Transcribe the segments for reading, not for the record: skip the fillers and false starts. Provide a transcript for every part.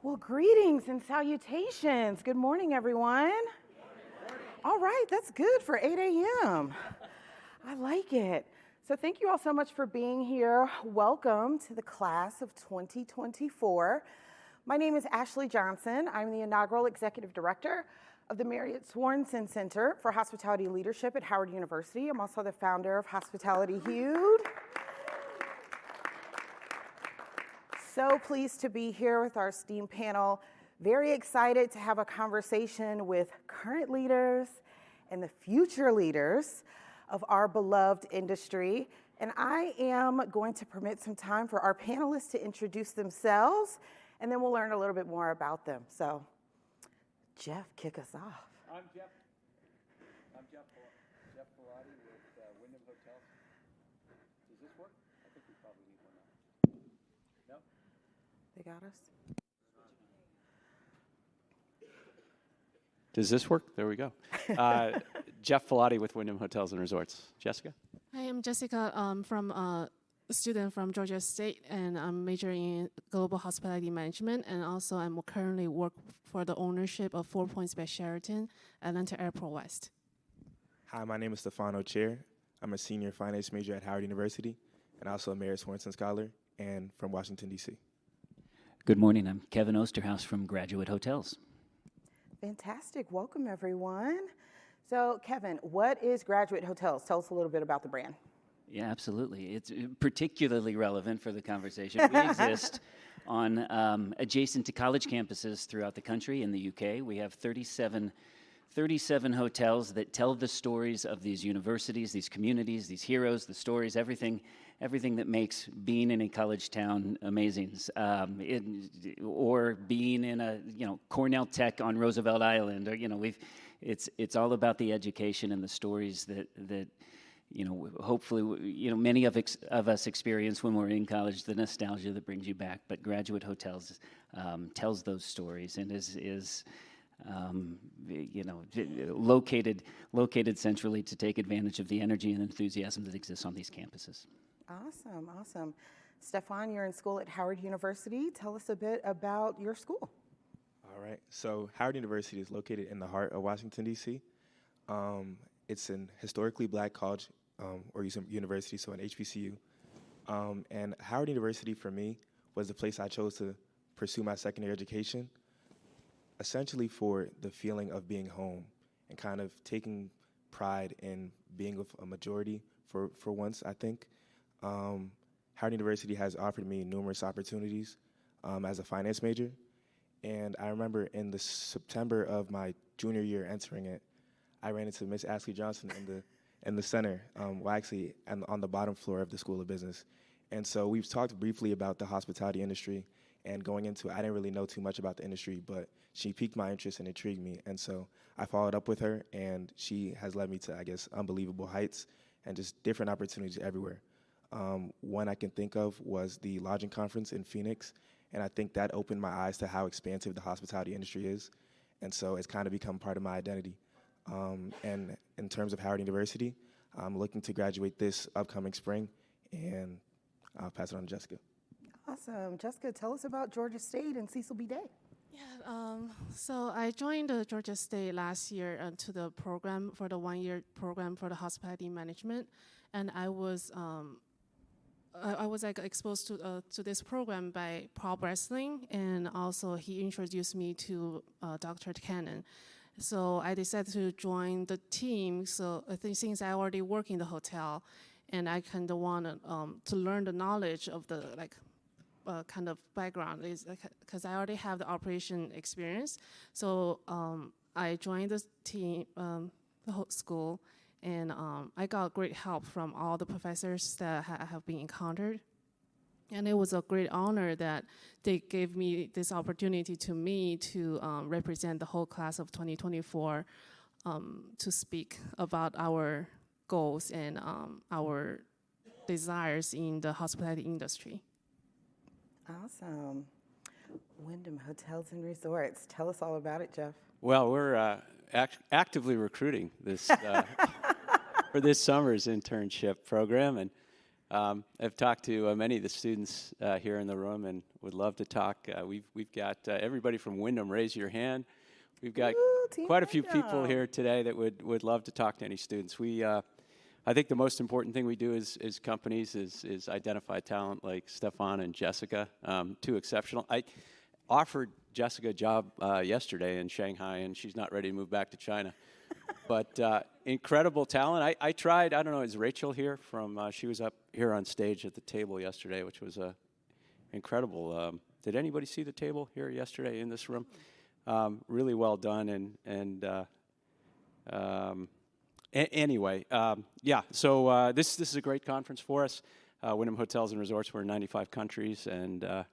Well, greetings and salutations. Good morning, everyone. All right, that's good for 8 a.m. I like it. So thank you all so much for being here. Welcome to the class of 2024. My name is Ashley Johnson. I'm the inaugural executive director of the Marriott Swanson Center for Hospitality Leadership at Howard University. I'm also the founder of Hospitality Hued. So pleased to be here with our esteemed panel. Very excited to have a conversation with current leaders and the future leaders of our beloved industry. And I am going to permit some time for our panelists to introduce themselves, and then we'll learn a little bit more about them. So, Jeff, kick us off. I'm Jeff Pilati with Wyndham Hotels. Does this work? I think we probably need one now. No? They got us? Does this work? There we go. Jeff Pilati with Wyndham Hotels and Resorts. Jessica? Hi, I'm Jessica, from a student from Georgia State, and I'm majoring in global hospitality management, and also I'm currently work for the ownership of 4 Points by Sheraton, Atlanta Airport West. Hi, my name is Stefano Chair. I'm a senior finance major at Howard University, and also a Marriott Swanson scholar, and from Washington, D.C. Good morning. I'm Kevin Osterhaus from Graduate Hotels. Fantastic. Welcome, everyone. So, Kevin, what is Graduate Hotels? Tell us a little bit about the brand. Yeah, absolutely. It's particularly relevant for the conversation. We exist on adjacent to college campuses throughout the country. In the UK, we have 37 hotels that tell the stories of these universities, these communities, these heroes, the stories, everything that makes being in a college town amazing, or being in a Cornell Tech on Roosevelt Island, or it's all about the education and the stories that hopefully many of us experience when we're in college, the nostalgia that brings you back. But Graduate Hotels tells those stories and is located centrally to take advantage of the energy and enthusiasm that exists on these campuses. Awesome. Stefan, you're in school at Howard University. Tell us a bit about your school. All right. So Howard University is located in the heart of Washington, D.C. It's an historically black college or university, so an HBCU. And Howard University, for me, was the place I chose to pursue my secondary education, essentially for the feeling of being home and kind of taking pride in being with a majority for once, I think. Howard University has offered me numerous opportunities as a finance major. And I remember in the September of my junior year entering it, I ran into Miss Ashley Johnson in the center, on the bottom floor of the School of Business. And so we've talked briefly about the hospitality industry, and going into it, I didn't really know too much about the industry, but she piqued my interest and intrigued me. And so I followed up with her, and she has led me to, I guess, unbelievable heights and just different opportunities everywhere. One I can think of was the lodging conference in Phoenix, and I think that opened my eyes to how expansive the hospitality industry is. And so it's kind of become part of my identity. And in terms of Howard University, I'm looking to graduate this upcoming spring, and I'll pass it on to Jessica. Awesome. Jessica, tell us about Georgia State and Cecil B. Day. Yeah, so I joined Georgia State last year to the program, for the one-year program for the hospitality management, and I was exposed to this program by Paul Bressling, and also he introduced me to Dr. Cannon. So I decided to join the team. So I think since I already work in the hotel, and I kind of want to learn the knowledge of the kind of background, is because I already have the operation experience. So I joined the team, the whole school, and I got great help from all the professors that have been encountered. And it was a great honor that they gave me this opportunity to represent the whole class of 2024 to speak about our goals and our desires in the hospitality industry. Awesome. Wyndham Hotels and Resorts. Tell us all about it, Jeff. Well, we're actively recruiting this for this summer's internship program, and I've talked to many of the students here in the room and would love to talk. We've got everybody from Wyndham, raise your hand. We've got Team quite a few people Wyndham. here today that would love to talk to any students. I think the most important thing we do as companies is identify talent like Stefan and Jessica, two exceptional. I offered Jessica a job yesterday in Shanghai, and she's not ready to move back to China. But incredible talent. I tried, I don't know, is Rachel here from, she was up here on stage at the table yesterday, which was incredible. Did anybody see the table here yesterday in this room? Really well done, anyway, yeah, so this is a great conference for us. Wyndham Hotels and Resorts, we're in 95 countries, and the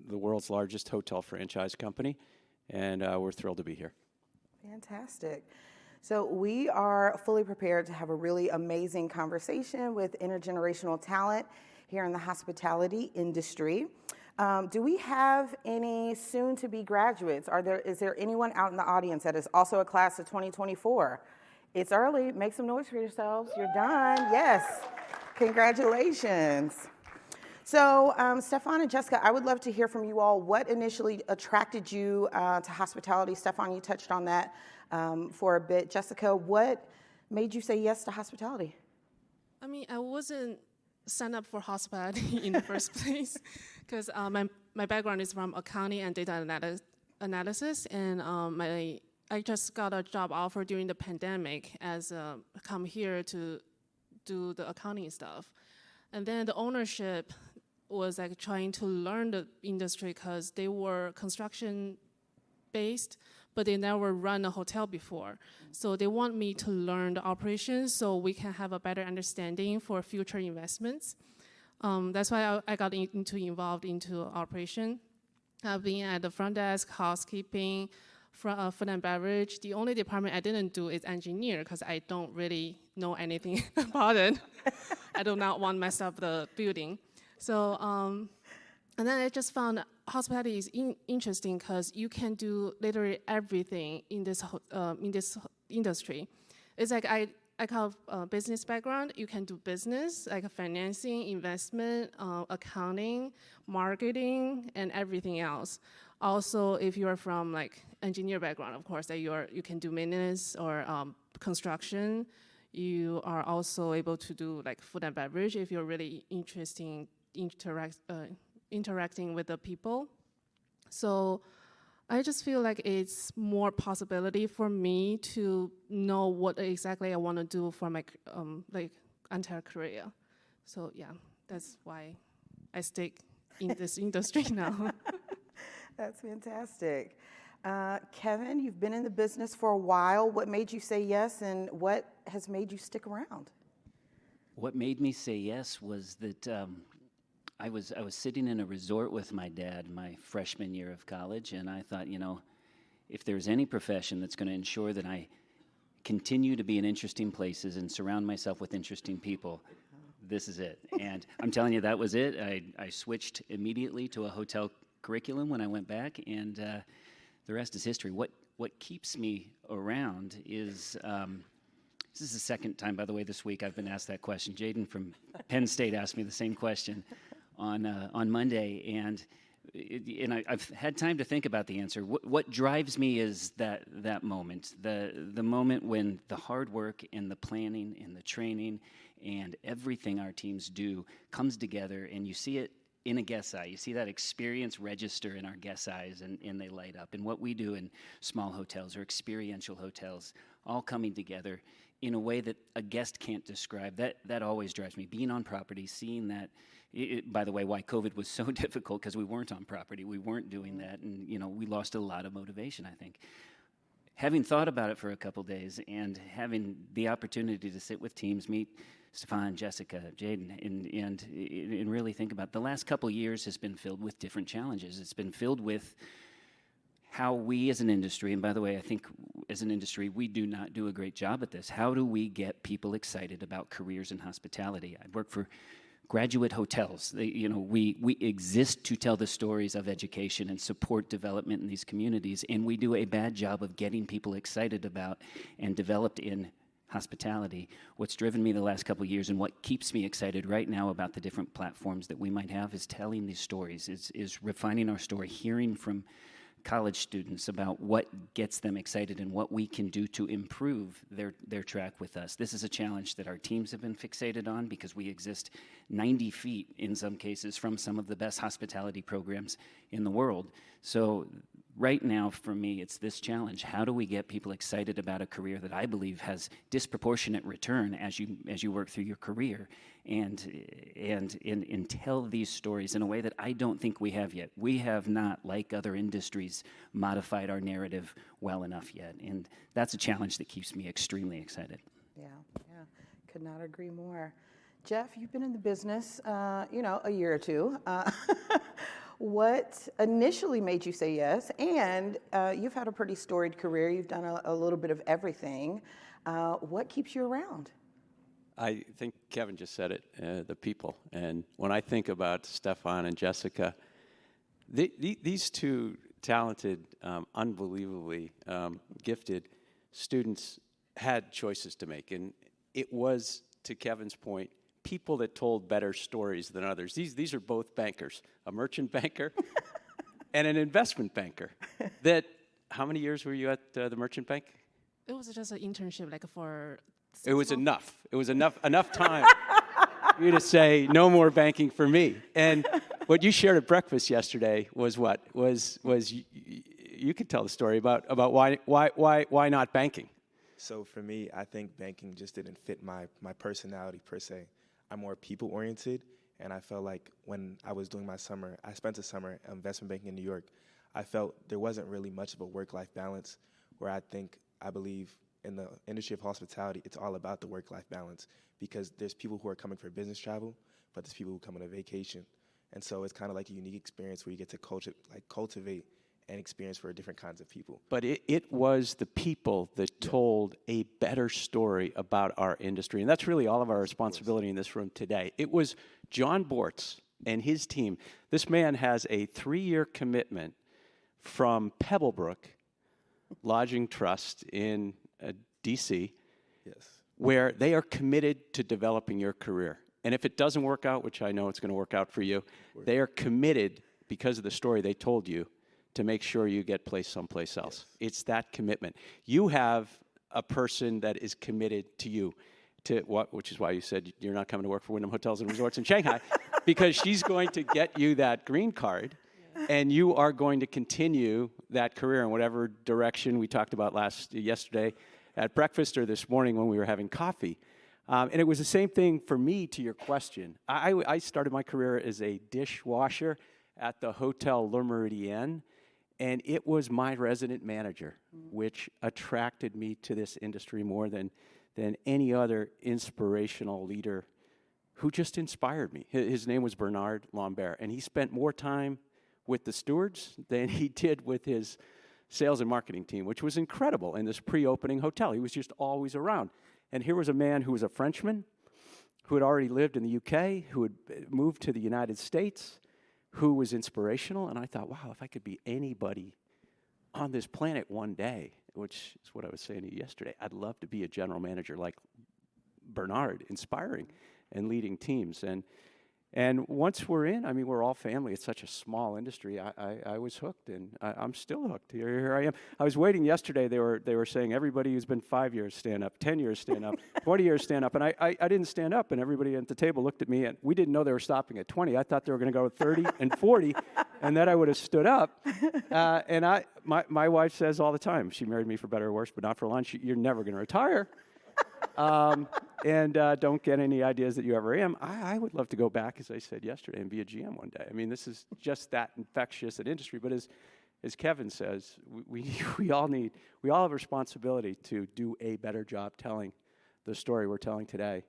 world's largest hotel franchise company, and we're thrilled to be here. Fantastic. So we are fully prepared to have a really amazing conversation with intergenerational talent here in the hospitality industry. Do we have any soon-to-be graduates? Is there anyone out in the audience that is also a class of 2024? It's early. Make some noise for yourselves. You're done. Yes. Congratulations. So, Stefan and Jessica, I would love to hear from you all. What initially attracted you to hospitality? Stefan, you touched on that for a bit. Jessica, what made you say yes to hospitality? I mean, I wasn't signed up for hospitality in the first place because my background is from accounting and data analysis, and I just got a job offer during the pandemic as come here to do the accounting stuff. And then the ownership was like trying to learn the industry because they were construction based, but they never run a hotel before. So they want me to learn the operations so we can have a better understanding for future investments. That's why I got involved into operation. Being at the front desk, housekeeping, food and beverage. The only department I didn't do is engineer because I don't really know anything about it. I do not want to mess up the building. So, and then I just found hospitality is interesting because you can do literally everything in this industry. It's like I have a business background. You can do business, like financing, investment, accounting, marketing, and everything else. Also, if you are from like engineer background, of course, that you can do maintenance or construction. You are also able to do like food and beverage if you're really interested in interacting with the people. So I just feel like it's more possibility for me to know what exactly I want to do for my like entire career. So yeah, that's why I stick in this industry now. That's fantastic. Kevin, you've been in the business for a while. What made you say yes, and what has made you stick around? What made me say yes was that I was sitting in a resort with my dad my freshman year of college, and I thought, if there's any profession that's going to ensure that I continue to be in interesting places and surround myself with interesting people, this is it. And I'm telling you, that was it. I switched immediately to a hotel curriculum when I went back, and the rest is history. What keeps me around is, this is the second time, by the way, this week I've been asked that question. Jaden from Penn State asked me the same question on Monday, and I've had time to think about the answer. What drives me is that moment, the moment when the hard work and the planning and the training and everything our teams do comes together, and you see it in a guest's eye. You see that experience register in our guest's eyes, and they light up. And what we do in small hotels or experiential hotels, all coming together in a way that a guest can't describe, that always drives me. Being on property, seeing that, by the way, why COVID was so difficult, because we weren't on property. We weren't doing that, and we lost a lot of motivation, I think. Having thought about it for a couple days and having the opportunity to sit with teams, meet Stefan, Jessica, Jaden, and really think about it. The last couple years has been filled with different challenges. It's been filled with how we as an industry, and by the way, I think as an industry, we do not do a great job at this. How do we get people excited about careers in hospitality? I work for graduate hotels. We exist to tell the stories of education and support development in these communities, and we do a bad job of getting people excited about and developed in hospitality. What's driven me the last couple of years and what keeps me excited right now about the different platforms that we might have is telling these stories, is refining our story, hearing from college students about what gets them excited and what we can do to improve their track with us. This is a challenge that our teams have been fixated on because we exist 90 feet in some cases from some of the best hospitality programs in the world. So right now for me it's this challenge. How do we get people excited about a career that I believe has disproportionate return as you work through your career and tell these stories in a way that I don't think we have yet. We have not, like other industries, modified our narrative well enough yet. And that's a challenge that keeps me extremely excited. Yeah, could not agree more. Jeff, you've been in the business, a year or two. What initially made you say yes? And you've had a pretty storied career. You've done a little bit of everything. What keeps you around? I think Kevin just said it, the people. And when I think about Stefan and Jessica, these two talented, unbelievably gifted students had choices to make. And it was, to Kevin's point, people that told better stories than others. These are both bankers, a merchant banker and an investment banker. How many years were you at the merchant bank? It was just an internship, like for 6 It was months. enough. It was enough time for you to say no more banking for me. And what you shared at breakfast yesterday was what? Was you could tell the story about why not banking? So for me, I think banking just didn't fit my personality per se. I'm more people-oriented, and I felt like when I was doing my summer, I spent a summer investment banking in New York, I felt there wasn't really much of a work-life balance, where I believe in the industry of hospitality, it's all about the work-life balance, because there's people who are coming for business travel, but there's people who come on a vacation. And so it's kind of like a unique experience where you get to cultivate and experience for different kinds of people. But it was the people that told a better story about our industry. And that's really all of our responsibility in this room today. It was John Bortz and his team. This man has a 3-year commitment from Pebblebrook Lodging Trust in D.C., where they are committed to developing your career. And if it doesn't work out, which I know it's going to work out for you, they are committed, because of the story they told you, to make sure you get placed someplace else. Yes. It's that commitment. You have a person that is committed to you, which is why you said you're not coming to work for Wyndham Hotels and Resorts in Shanghai, because she's going to get you that green card, and you are going to continue that career in whatever direction we talked about yesterday at breakfast or this morning when we were having coffee. And it was the same thing for me, to your question. I started my career as a dishwasher at the Hotel Le Méridien, and it was my resident manager, which attracted me to this industry more than any other inspirational leader who just inspired me. His name was Bernard Lambert, and he spent more time with the stewards than he did with his sales and marketing team, which was incredible in this pre-opening hotel. He was just always around. And here was a man who was a Frenchman, who had already lived in the UK, who had moved to the United States, who was inspirational. And I thought, wow, if I could be anybody on this planet one day, which is what I was saying to you yesterday, I'd love to be a general manager like Bernard, inspiring and leading teams. And once we're in, I mean, we're all family. It's such a small industry. I was hooked, and I'm still hooked. Here I am. I was waiting yesterday. They were saying everybody who's been 5 years stand up, 10 years stand up, 20 years stand up, and I didn't stand up. And everybody at the table looked at me, and we didn't know they were stopping at 20. I thought they were going to go 30 and 40, and then I would have stood up. And my wife says all the time, she married me for better or worse, but not for lunch. You're never going to retire. And don't get any ideas that you ever am. I would love to go back, as I said yesterday, and be a GM one day. I mean, this is just that infectious an industry. But as Kevin says, we all have a responsibility to do a better job telling the story we're telling today,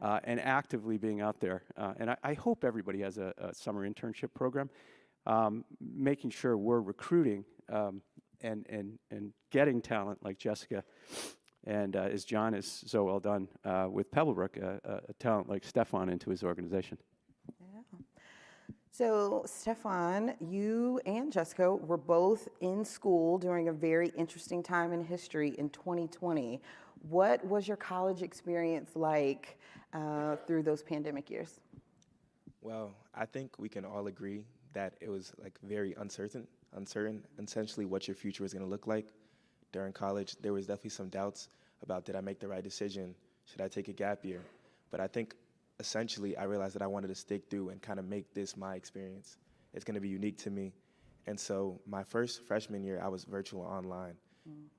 and actively being out there. And I hope everybody has a summer internship program, making sure we're recruiting and getting talent like Jessica. And as John has so well done with Pebblebrook, a talent like Stefan into his organization. Yeah. So, Stefan, you and Jessica were both in school during a very interesting time in history in 2020. What was your college experience like through those pandemic years? Well, I think we can all agree that it was like very uncertain, essentially what your future was going to look like. During college, there was definitely some doubts about, did I make the right decision? Should I take a gap year? But I think essentially I realized that I wanted to stick through and kind of make this my experience. It's going to be unique to me. And so my first freshman year, I was virtual online.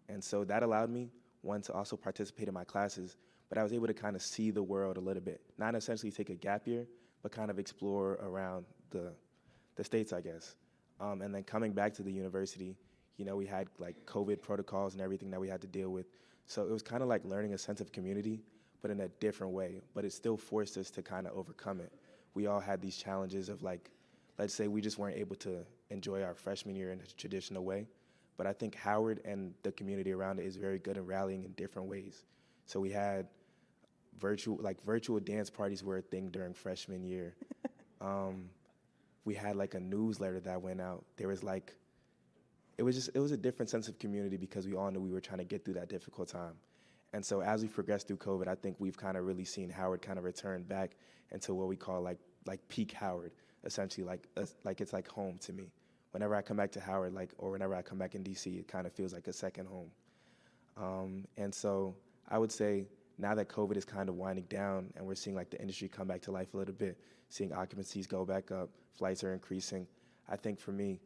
And so that allowed me, one, to also participate in my classes, but I was able to kind of see the world a little bit. Not essentially take a gap year, but kind of explore around the States, I guess. And then coming back to the university, you know, we had like COVID protocols and everything that we had to deal with. So it was kind of like learning a sense of community, but in a different way. But it still forced us to kind of overcome it. We all had these challenges of like, let's say we just weren't able to enjoy our freshman year in a traditional way. But I think Howard and the community around it is very good in rallying in different ways. So we had virtual dance parties were a thing during freshman year. We had like a newsletter that went out. There was like, it was a different sense of community because we all knew we were trying to get through that difficult time. And so as we progressed through COVID, I think we've kind of really seen Howard kind of return back into what we call like peak Howard, essentially like it's like home to me. Whenever I come back to Howard, or whenever I come back in DC, it kind of feels like a second home. And so I would say now that COVID is kind of winding down and we're seeing like the industry come back to life a little bit, seeing occupancies go back up, flights are increasing, I think for me,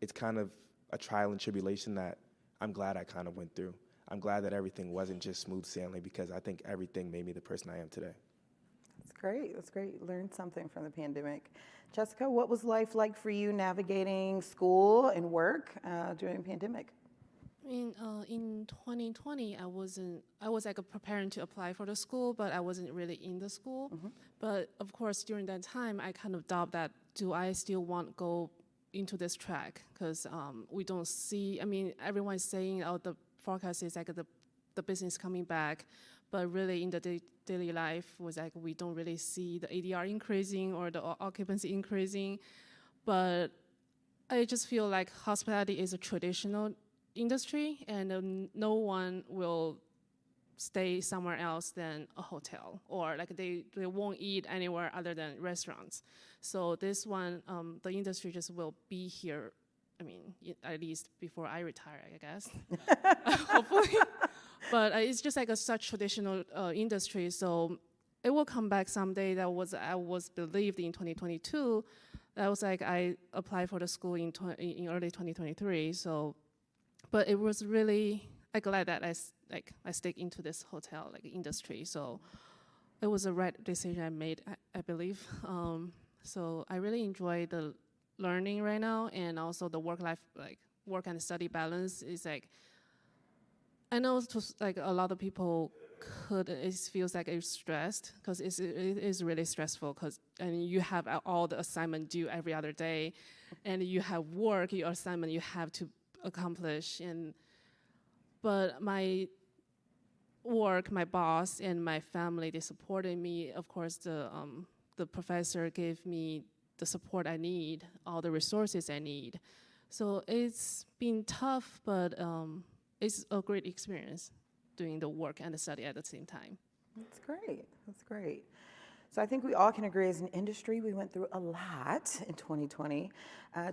it's kind of a trial and tribulation that I'm glad I kind of went through. I'm glad that everything wasn't just smooth sailing because I think everything made me the person I am today. That's great. That's great. Learned something from the pandemic. Jessica, what was life like for you navigating school and work during the pandemic? In 2020, I was like preparing to apply for the school, but I wasn't really in the school. Mm-hmm. But of course, during that time, I kind of doubt that, do I still want to go into this track? Because we don't see, everyone's saying, oh, the forecast is like the business coming back, but really in the daily life was like we don't really see the ADR increasing or the occupancy increasing. But I just feel like hospitality is a traditional industry, and no one will stay somewhere else than a hotel, or like they won't eat anywhere other than restaurants. So this one, the industry just will be here. At least before I retire, I guess. Hopefully. But it's just like a such traditional industry, so it will come back someday. I was believed in 2022. That was like I applied for the school in early 2023. So, but it was really glad that I stick into this hotel industry. So it was the right decision I made, I believe. So I really enjoy the learning right now, and also the work and study balance is like. I know a lot of people it feels like it's stressed because it is really stressful and you have all the assignment due every other day, and you have your assignment you have to accomplish, but my work, my boss, and my family, they supported me. Of course, the professor gave me the support I need, all the resources I need. So it's been tough, but it's a great experience doing the work and the study at the same time. That's great. That's great. So I think we all can agree as an industry, we went through a lot in 2020.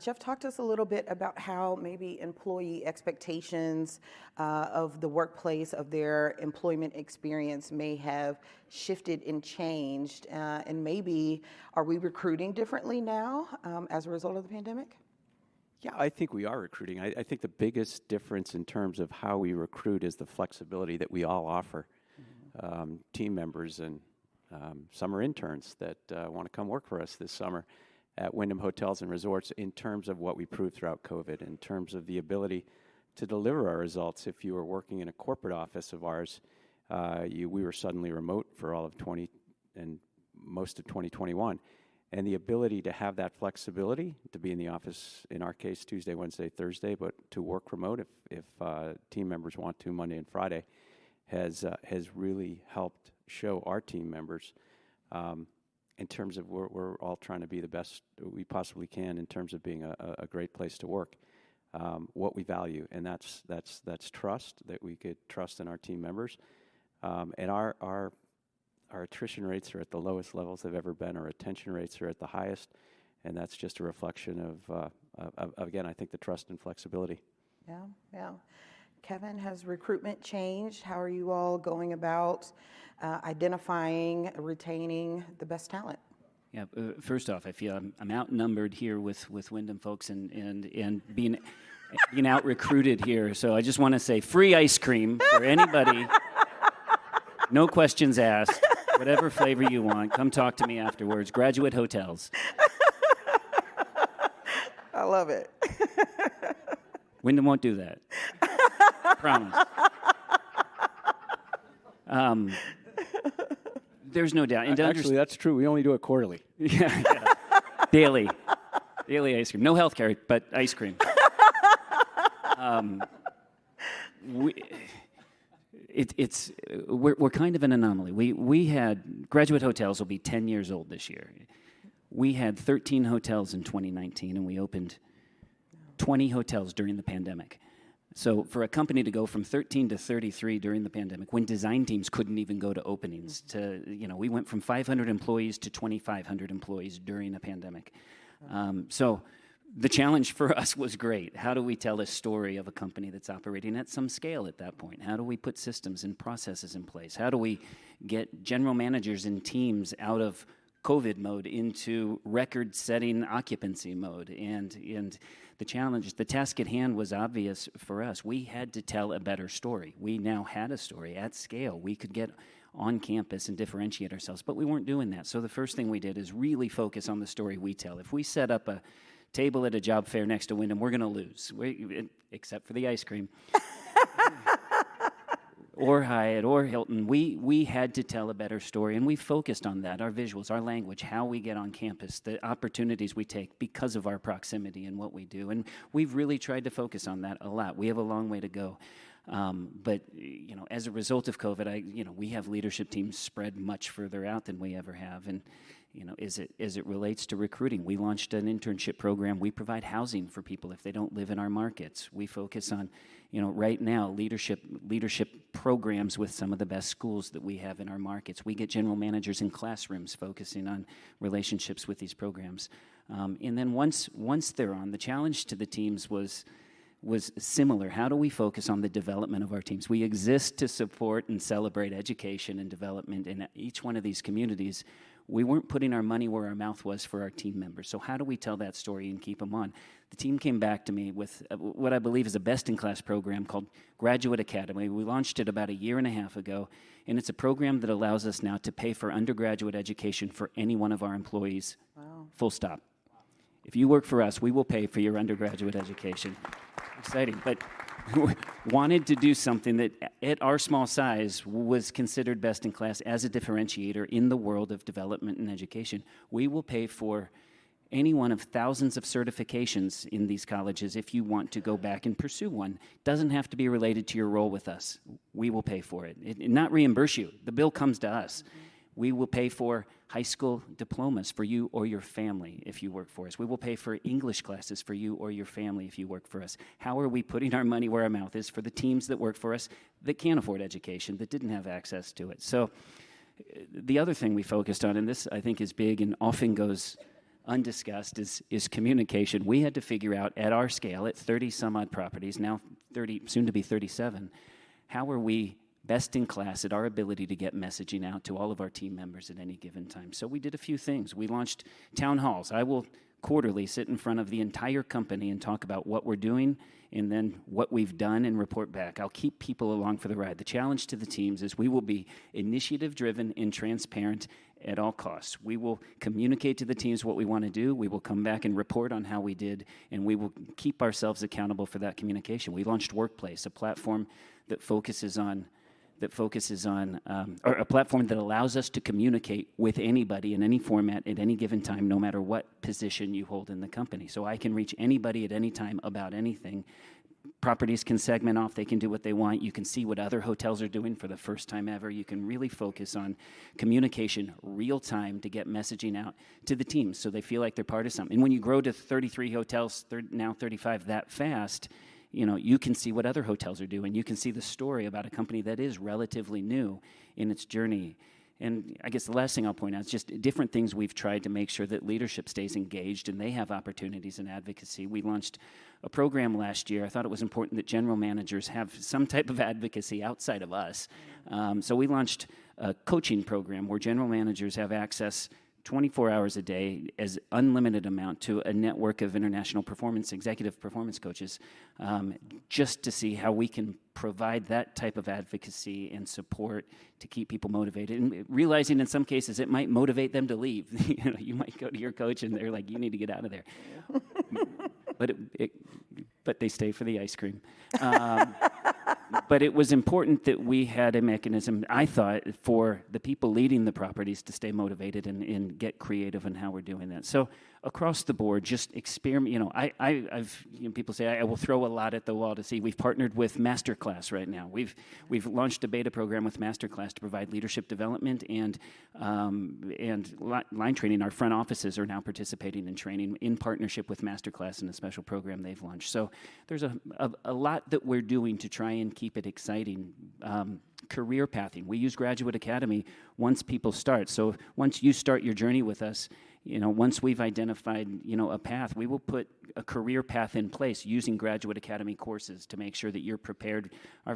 Jeff, talk to us a little bit about how maybe employee expectations of the workplace, of their employment experience may have shifted and changed. And maybe, are we recruiting differently now as a result of the pandemic? Yeah, I think we are recruiting. I think the biggest difference in terms of how we recruit is the flexibility that we all offer team members and summer interns that want to come work for us this summer at Wyndham Hotels and Resorts, in terms of what we proved throughout COVID, in terms of the ability to deliver our results. If you were working in a corporate office of ours, we were suddenly remote for all of 20 and most of 2021. And the ability to have that flexibility, to be in the office, in our case, Tuesday, Wednesday, Thursday, but to work remote if team members want to Monday and Friday, has really helped show our team members in terms of we're all trying to be the best we possibly can in terms of being a great place to work. what we value, and that's trust, that we could trust in our team members. And our attrition rates are at the lowest levels they've ever been. Our retention rates are at the highest, and that's just a reflection of again, I think, the trust and flexibility. Yeah, yeah. Kevin, has recruitment changed? How are you all going about identifying, retaining the best talent? Yeah, first off, I feel I'm outnumbered here with Wyndham folks and being out recruited here. So I just want to say free ice cream for anybody. No questions asked. Whatever flavor you want, come talk to me afterwards. Graduate Hotels. I love it. Wyndham won't do that. Promise. There's no doubt. And Actually, that's true. We only do it quarterly. yeah. Daily ice cream. No health care, but ice cream. We're kind of an anomaly. We had Graduate Hotels will be 10 years old this year. We had 13 hotels in 2019, and we opened 20 hotels during the pandemic. So for a company to go from 13 to 33 during the pandemic, when design teams couldn't even go to openings, to, we went from 500 employees to 2,500 employees during a pandemic. So the challenge for us was great. How do we tell a story of a company that's operating at some scale at that point? How do we put systems and processes in place? How do we get general managers and teams out of COVID mode into record-setting occupancy mode? And the challenge, the task at hand was obvious for us. We had to tell a better story. We now had a story at scale. We could get on campus and differentiate ourselves, but we weren't doing that. So the first thing we did is really focus on the story we tell. If we set up a table at a job fair next to Wyndham, we're going to lose, except for the ice cream. Or Hyatt, or Hilton. We had to tell a better story, and we focused on that, our visuals, our language, how we get on campus, the opportunities we take because of our proximity and what we do. And we've really tried to focus on that a lot. We have a long way to go. But as a result of COVID, we have leadership teams spread much further out than we ever have. And as it relates to recruiting, we launched an internship program. We provide housing for people if they don't live in our markets. We focus on, right now, leadership programs with some of the best schools that we have in our markets. We get general managers in classrooms focusing on relationships with these programs. And then once they're on, the challenge to the teams was similar. How do we focus on the development of our teams? We exist to support and celebrate education and development in each one of these communities. We weren't putting our money where our mouth was for our team members. So how do we tell that story and keep them on? The team came back to me with what I believe is a best-in-class program called Graduate Academy. We launched it about 1.5 years ago, and it's a program that allows us now to pay for undergraduate education for any one of our employees. Wow. Full stop. If you work for us, we will pay for your undergraduate education. Exciting, but wanted to do something that at our small size was considered best in class as a differentiator in the world of development and education. We will pay for any one of thousands of certifications in these colleges if you want to go back and pursue one. Doesn't have to be related to your role with us. We will pay for it. Not reimburse you. The bill comes to us. Mm-hmm. We will pay for high school diplomas for you or your family if you work for us. We will pay for English classes for you or your family if you work for us. How are we putting our money where our mouth is for the teams that work for us that can't afford education, that didn't have access to it? So the other thing we focused on, and this I think is big and often goes undiscussed, is communication. We had to figure out at our scale, at 30 some odd properties, now 30, soon to be 37, how are we best in class at our ability to get messaging out to all of our team members at any given time. So we did a few things. We launched town halls. I will quarterly sit in front of the entire company and talk about what we're doing and then what we've done and report back. I'll keep people along for the ride. The challenge to the teams is we will be initiative-driven and transparent at all costs. We will communicate to the teams what we want to do. We will come back and report on how we did, and we will keep ourselves accountable for that communication. We launched Workplace, a platform that focuses on or a platform that allows us to communicate with anybody in any format at any given time, no matter what position you hold in the company. So I can reach anybody at any time about anything properties can segment off, they can do what they want. You can see what other hotels are doing for the first time ever. You can really focus on communication real time to get messaging out to the teams so they feel like they're part of something. And when you grow to 33 hotels, now 35 that fast, you can see what other hotels are doing. You can see the story about a company that is relatively new in its journey. And I guess the last thing I'll point out is just different things we've tried to make sure that leadership stays engaged and they have opportunities in advocacy. We launched a program last year. I thought it was important that general managers have some type of advocacy outside of us. So we launched a coaching program where general managers have access 24 hours a day as unlimited amount to a network of international executive performance coaches, just to see how we can provide that type of advocacy and support to keep people motivated. And realizing in some cases it might motivate them to leave. You might go to your coach and they're like, you need to get out of there. But they stay for the ice cream. But it was important that we had a mechanism, I thought, for the people leading the properties to stay motivated and get creative in how we're doing that. So across the board, just experiment. I've people say I will throw a lot at the wall to see. We've partnered with Masterclass right now. We've launched a beta program with Masterclass to provide leadership development and line training. Our front offices are now participating in training in partnership with Masterclass in a special program they've launched. So there's a lot that we're doing to try and keep it exciting. Career pathing. We use Graduate Academy once people start. So once you start your journey with us, once we've identified, a path, we will put a career path in place using Graduate Academy courses to make sure that you're prepared.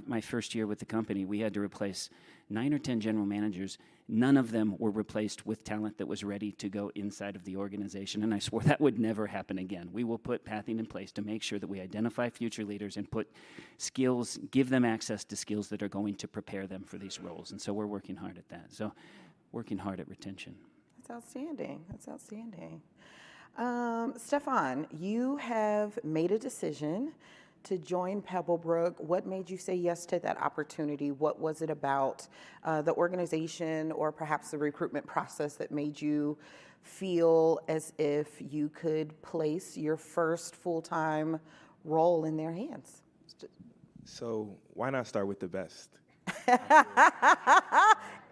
My first year with the company, we had to replace 9 or 10 general managers. None of them were replaced with talent that was ready to go inside of the organization, and I swore that would never happen again. We will put pathing in place to make sure that we identify future leaders and put skills, give them access to skills that are going to prepare them for these roles, and so we're working hard at that. So working hard at retention. That's outstanding. That's outstanding. Stefan, you have made a decision to join Pebblebrook. What made you say yes to that opportunity? What was it about the organization or perhaps the recruitment process that made you feel as if you could place your first full-time role in their hands? So why not start with the best?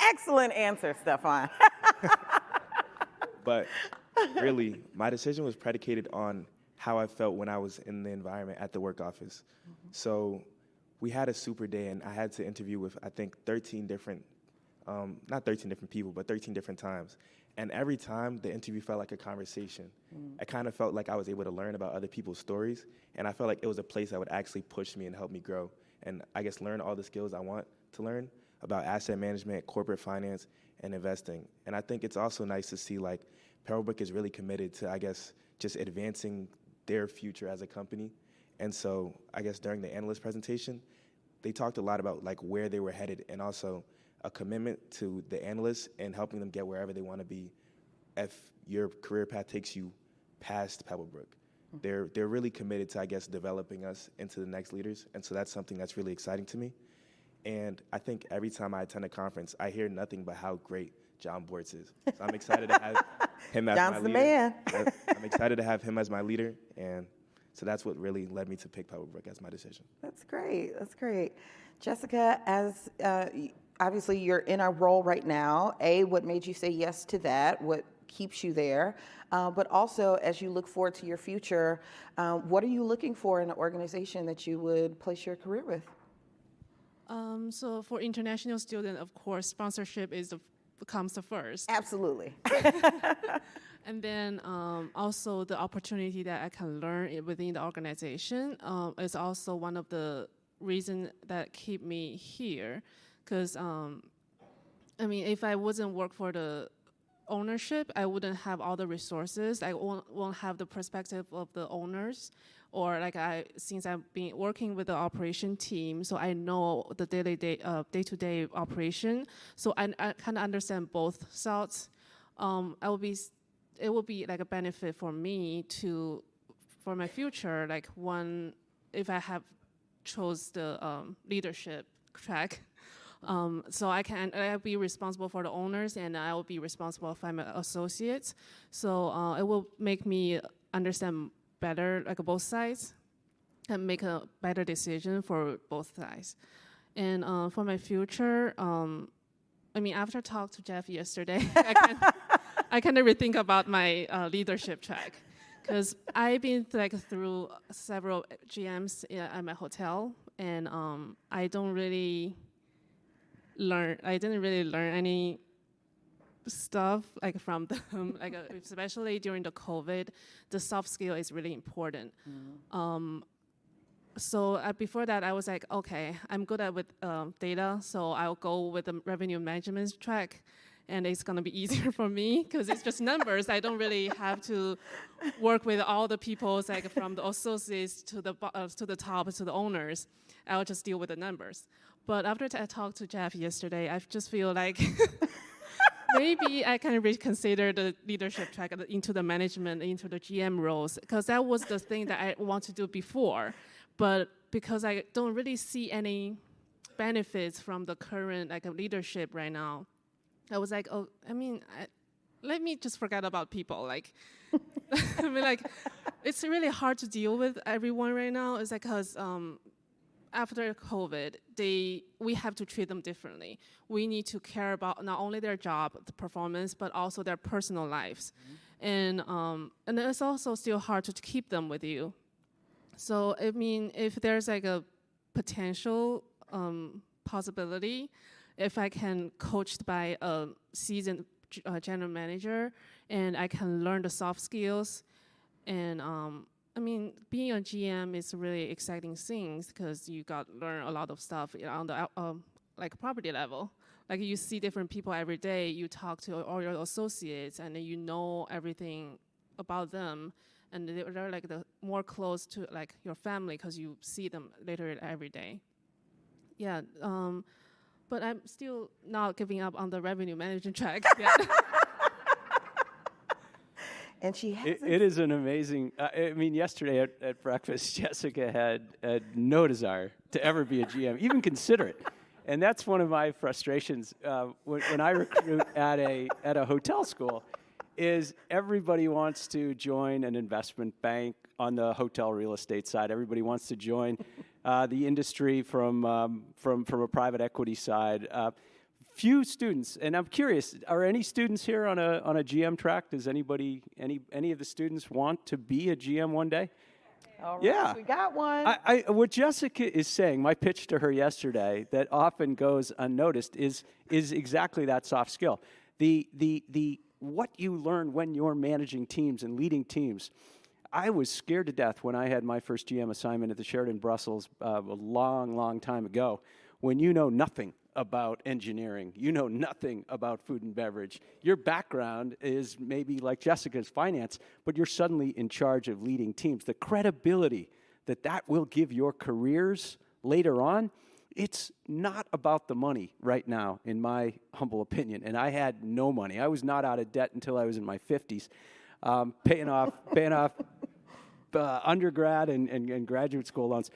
Excellent answer, Stefan. But really, my decision was predicated on how I felt when I was in the environment at the work office. Mm-hmm. So we had a super day, and I had to interview with, I think, 13 different, not 13 different people, but 13 different times. And every time, the interview felt like a conversation. I kind of felt like I was able to learn about other people's stories, and I felt like it was a place that would actually push me and help me grow, and I guess learn all the skills I want to learn about asset management, corporate finance, and investing. And I think it's also nice to see, like, Pebblebrook is really committed to, I guess, just advancing their future as a company. And so I guess during the analyst presentation, they talked a lot about like where they were headed and also a commitment to the analysts and helping them get wherever they want to be if your career path takes you past Pebblebrook. Mm-hmm. They're really committed to, I guess, developing us into the next leaders. And so that's something that's really exciting to me. And I think every time I attend a conference, I hear nothing but how great John Bortz is. So I'm excited to have him as John's my the leader. man. I'm excited to have him as my leader, and so that's what really led me to pick Pebblebrook as my decision. That's great. That's great. Jessica, as obviously you're in a role right now, what made you say yes to that? What keeps you there? But also, as you look forward to your future, what are you looking for in an organization that you would place your career with? So for international students, of course, sponsorship comes the first. Absolutely. And then also the opportunity that I can learn within the organization is also one of the reasons that keep me here. Because, if I wasn't work for the ownership, I wouldn't have all the resources. I won't have the perspective of the owners. Or since I've been working with the operation team, so I know the day-to-day operation. So I kind of understand both sides. It will be like a benefit for me for my future. If I have chose the leadership track, so I'll be responsible for the owners, and I will be responsible for my associates. So it will make me understand better, both sides. and make a better decision for both sides. And for my future, I mean, after I talked to Jeff yesterday, I kind of rethink about my leadership track, because I've been like through several GMs at my hotel, and I didn't really learn any stuff like from them, like especially during the COVID. The soft skill is really important. So before that, I was like, okay, I'm good at with data, so I'll go with the revenue management track, and it's gonna be easier for me because it's just numbers. I don't really have to work with all the people, like from the associates to the top to the owners. I'll just deal with the numbers. But after I talked to Jeff yesterday, I just feel like maybe I can reconsider the leadership track into the management, into the GM roles, because that was the thing that I want to do before. But because I don't really see any benefits from the current leadership right now, I was like, oh, I mean, let me just forget about people. Like, I mean, like, it's really hard to deal with everyone right now. It's like because after COVID, we have to treat them differently. We need to care about not only their job, the performance, but also their personal lives. And it's also still hard to keep them with you. So, I mean, if there's like a potential possibility, if I can coached by a seasoned general manager, and I can learn the soft skills, and I mean, being a GM is really exciting things because you got to learn a lot of stuff on the like property level. Like you see different people every day, you talk to all your associates, and you know everything about them. And they're like the more close to like your family because you see them later every day. Yeah, but I'm still not giving up on the revenue management track yet. And she has It is an amazing. I mean, yesterday at breakfast, Jessica had no desire to ever be a GM, even consider it. And that's one of my frustrations when I recruit at a hotel school. Is everybody wants to join an investment bank on the hotel real estate side. Everybody wants to join the industry from a private equity side. Few students, and I'm curious, are any students here on a GM track? Does anybody, any of the students want to be a GM one day? All right, Yeah. we got one. What Jessica is saying, my pitch to her yesterday that often goes unnoticed is exactly that soft skill. The what you learn when you're managing teams and leading teams. I was scared to death when I had my first GM assignment at the Sheraton Brussels a long time ago, when you know nothing about engineering, you know nothing about food and beverage. Your background is maybe like Jessica's finance, but you're suddenly in charge of leading teams. The credibility that will give your careers later on, it's not about the money right now, in my humble opinion. And I had no money. I was not out of debt until I was in my 50s, paying off undergrad and graduate school loans.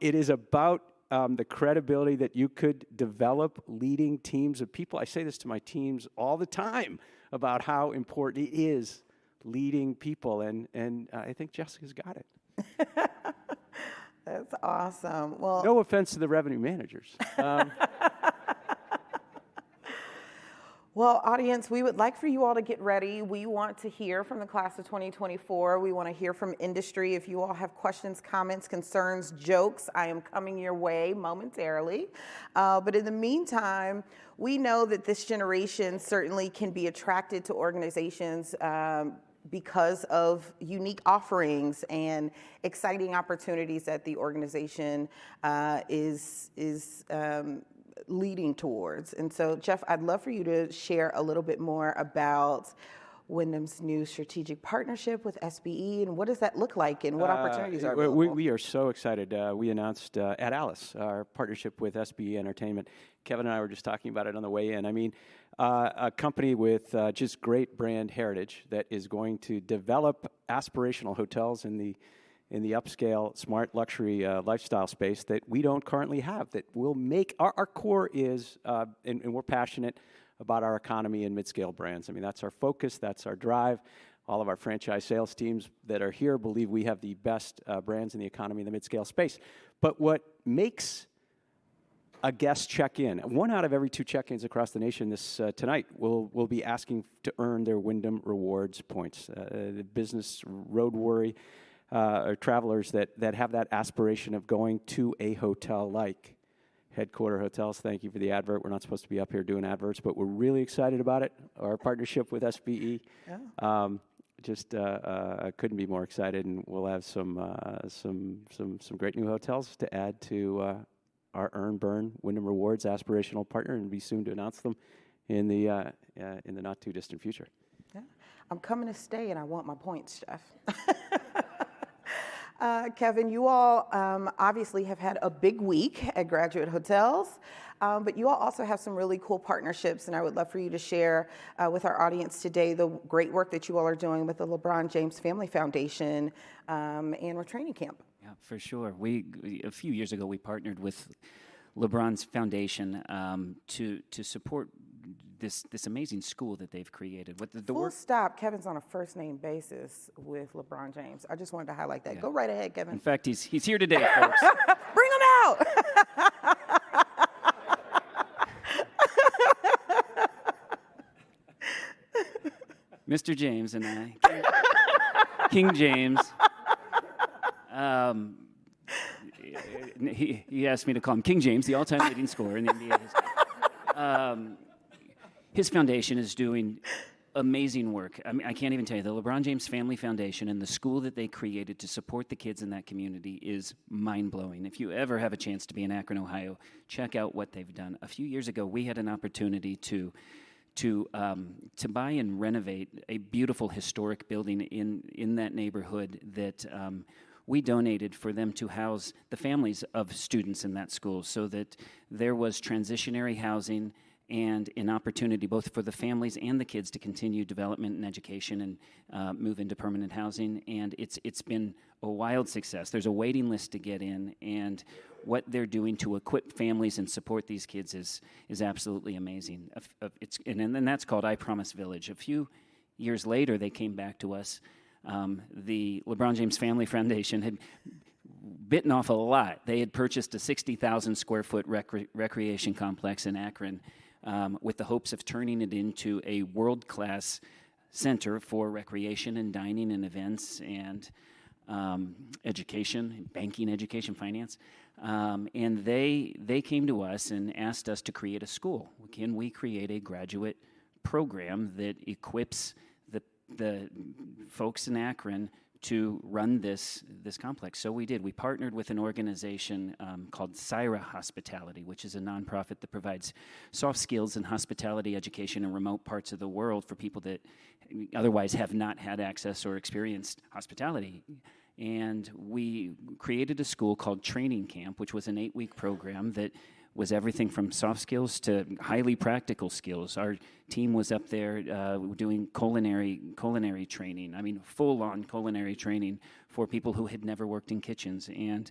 It is about the credibility that you could develop leading teams of people. I say this to my teams all the time about how important it is leading people, and I think Jessica's got it. That's awesome. Well, no offense to the revenue managers. Well, audience, we would like for you all to get ready. We want to hear from the class of 2024. We want to hear from industry. If you all have questions, comments, concerns, jokes, I am coming your way momentarily. But in the meantime, we know that this generation certainly can be attracted to organizations because of unique offerings and exciting opportunities that the organization is leading towards. And so, Jeff, I'd love for you to share a little bit more about Wyndham's new strategic partnership with SBE, and what does that look like, and what opportunities are available? We are so excited. We announced at Alice our partnership with SBE Entertainment. Kevin and I were just talking about it on the way in. I mean, a company with just great brand heritage that is going to develop aspirational hotels in the upscale, smart luxury lifestyle space that we don't currently have, that will make our core is, and we're passionate about our economy and mid-scale brands. I mean, that's our focus, that's our drive. all of our franchise sales teams that are here believe we have the best brands in the economy in the mid-scale space. But what makes a guest check-in, 1 out of every 2 check-ins across the nation this tonight will be asking to earn their Wyndham Rewards points. The business road worry or travelers that have that aspiration of going to a hotel like Headquarter Hotels. Thank you for the advert. We're not supposed to be up here doing adverts, but we're really excited about it. Our partnership with SBE. Yeah. I couldn't be more excited, and we'll have some great new hotels to add to our Earn Burn Wyndham Rewards aspirational partner, and be soon to announce them in the not too distant future. Yeah. I'm coming to stay, and I want my points, Chef. Kevin, you all obviously have had a big week at Graduate Hotels, but you all also have some really cool partnerships, and I would love for you to share with our audience today the great work that you all are doing with the LeBron James Family Foundation and with Training Camp. Yeah, for sure. A few years ago, we partnered with LeBron's foundation to support this amazing school that they've created. What the Full work. stop. Kevin's on a first name basis with LeBron James. I just wanted to highlight that. Yeah. Go right ahead, Kevin. In fact, he's here today, folks. Bring him out. Mr. James and I, King James. He asked me to call him King James, the all-time leading scorer in the NBA history. His foundation is doing amazing work. I mean, I can't even tell you, the LeBron James Family Foundation and the school that they created to support the kids in that community is mind-blowing. If you ever have a chance to be in Akron, Ohio, check out what they've done. A few years ago, we had an opportunity to buy and renovate a beautiful historic building in that neighborhood that we donated for them to house the families of students in that school, so that there was transitionary housing and an opportunity both for the families and the kids to continue development and education and move into permanent housing. And it's been a wild success. There's a waiting list to get in, and what they're doing to equip families and support these kids is absolutely amazing. And that's called I Promise Village. A few years later, they came back to us. The LeBron James Family Foundation had bitten off a lot. They had purchased a 60,000 square foot recreation complex in Akron with the hopes of turning it into a world-class center for recreation and dining and events and education, banking, education, finance. And they came to us and asked us to create a school. Can we create a graduate program that equips the folks in Akron to run this complex? So we did. We partnered with an organization called Syra Hospitality, which is a nonprofit that provides soft skills and hospitality education in remote parts of the world for people that otherwise have not had access or experienced hospitality. And we created a school called Training Camp, which was an 8-week program that was everything from soft skills to highly practical skills. Our team was up there doing culinary training. I mean, full-on culinary training for people who had never worked in kitchens. And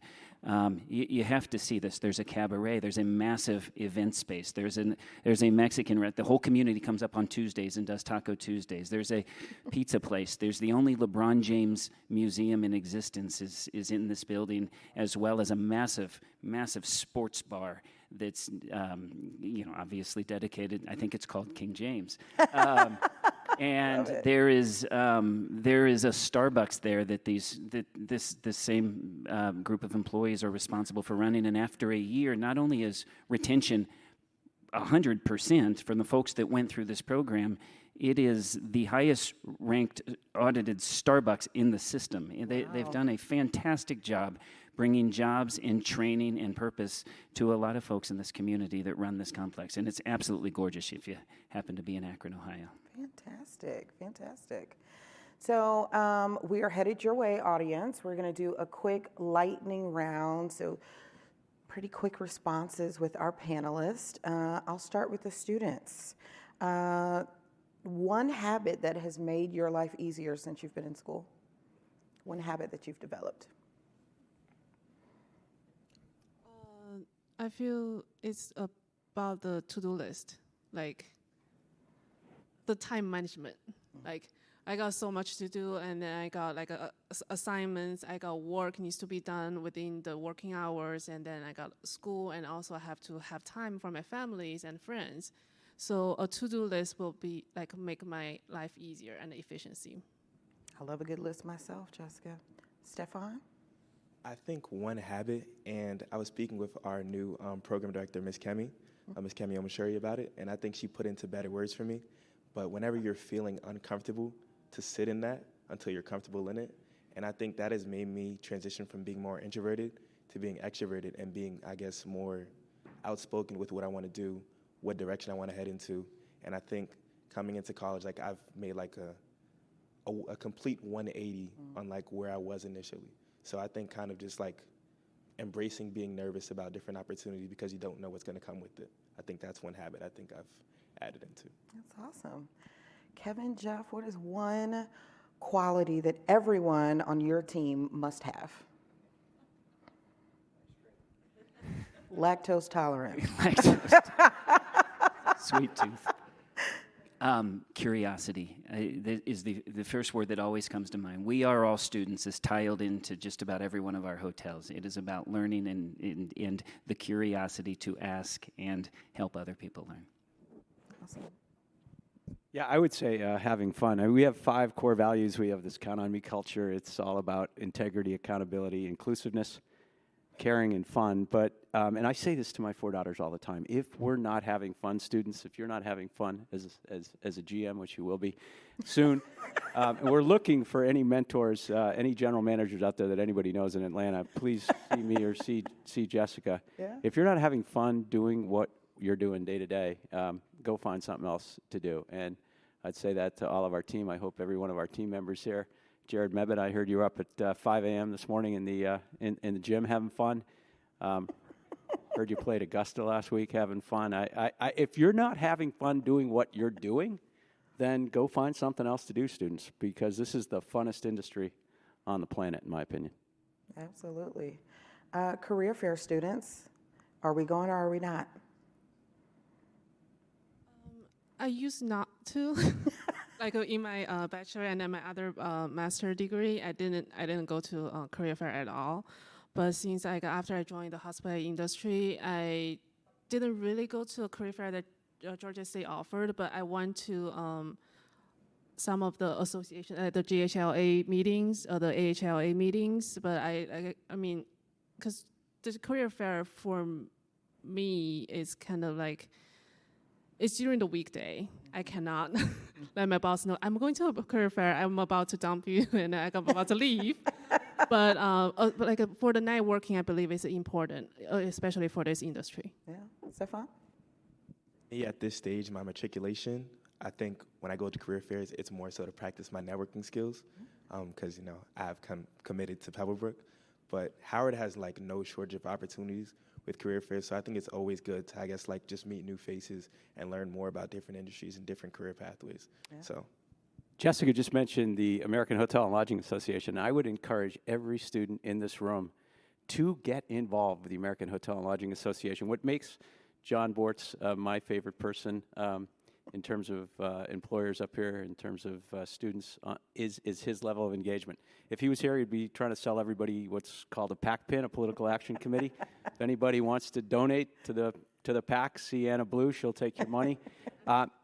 you have to see this. There's a cabaret. There's a massive event space. There's a Mexican. The whole community comes up on Tuesdays and does Taco Tuesdays. There's a pizza place. There's the only LeBron James museum in existence is in this building, as well as a massive sports bar that's obviously dedicated. I think it's called King James. And there is a Starbucks there that this same group of employees are responsible for running. And after a year, not only is retention 100% from the folks that went through this program, it is the highest ranked audited Starbucks in the system. They've done a fantastic job bringing jobs and training and purpose to a lot of folks in this community that run this complex. And it's absolutely gorgeous if you happen to be in Akron, Ohio. Fantastic. So we are headed your way, audience. We're going to do a quick lightning round. So pretty quick responses with our panelists. I'll start with the students. One habit that has made your life easier since you've been in school? One habit that you've developed? I feel it's about the to-do list, like the time management. Like I got so much to do, and then I got like assignments. I got work needs to be done within the working hours, and then I got school, and also I have to have time for my families and friends. So a to-do list will be like make my life easier and efficiency. I love a good list myself, Jessica. Stefan? I think one habit, and I was speaking with our new program director, Ms. Kemi, Ms. Kemi Omashuri, about it, and I think she put into better words for me. But whenever you're feeling uncomfortable, to sit in that until you're comfortable in it. And I think that has made me transition from being more introverted to being extroverted and being, I guess, more outspoken with what I want to do, what direction I want to head into. And I think coming into college, like I've made like a complete 180 on like where I was initially. So I think kind of just like embracing being nervous about different opportunities because you don't know what's going to come with it. I think that's one habit I think I've added into. That's awesome. Kevin, Jeff, what is one quality that everyone on your team must have? Lactose tolerant. Sweet tooth. Curiosity is the first word that always comes to mind. We are all students, is tiled into just about every one of our hotels. It is about learning and the curiosity to ask and help other people learn. Awesome. Yeah, I would say having fun. I mean, we have 5 core values. We have this Count on Me culture. It's all about integrity, accountability, inclusiveness, caring, and fun. But, and I say this to my 4 daughters all the time, if we're not having fun, students, if you're not having fun as a GM, which you will be soon, and we're looking for any mentors, any general managers out there that anybody knows in Atlanta, please see me or see Jessica. Yeah. If you're not having fun doing what you're doing day to day, go find something else to do. And I'd say that to all of our team. I hope every one of our team members here. Jared Mebet, I heard you were up at 5 a.m. this morning in the gym having fun. Heard you played Augusta last week having fun. If you're not having fun doing what you're doing, then go find something else to do, students, because this is the funnest industry on the planet, in my opinion. Absolutely. Career fair students, are we going or are we not? I used not to. Like in my bachelor and then my other master degree, I didn't go to career fair at all. But since after I joined the hospitality industry, I didn't really go to a career fair that Georgia State offered. But I went to some of the association, the GHLA meetings or the AHLA meetings. But I mean, because the career fair for me is kind of like, it's during the weekday. I cannot let my boss know I'm going to a career fair. I'm about to dump you and I'm about to leave. But like for the networking, I believe is important, especially for this industry. Yeah, Stefan? Yeah, at this stage, my matriculation, I think when I go to career fairs, it's more so to practice my networking skills, because I've committed to Pebblebrook. But Howard has like no shortage of opportunities with career fairs, so I think it's always good to, I guess, like just meet new faces and learn more about different industries and different career pathways. Yeah. So, Jessica just mentioned the American Hotel and Lodging Association. I would encourage every student in this room to get involved with the American Hotel and Lodging Association. What makes John Bortz my favorite person in terms of employers up here, in terms of students, is his level of engagement. If he was here, he'd be trying to sell everybody what's called a PAC pin, a political action committee. If anybody wants to donate to the PAC, see Anna Blue, she'll take your money.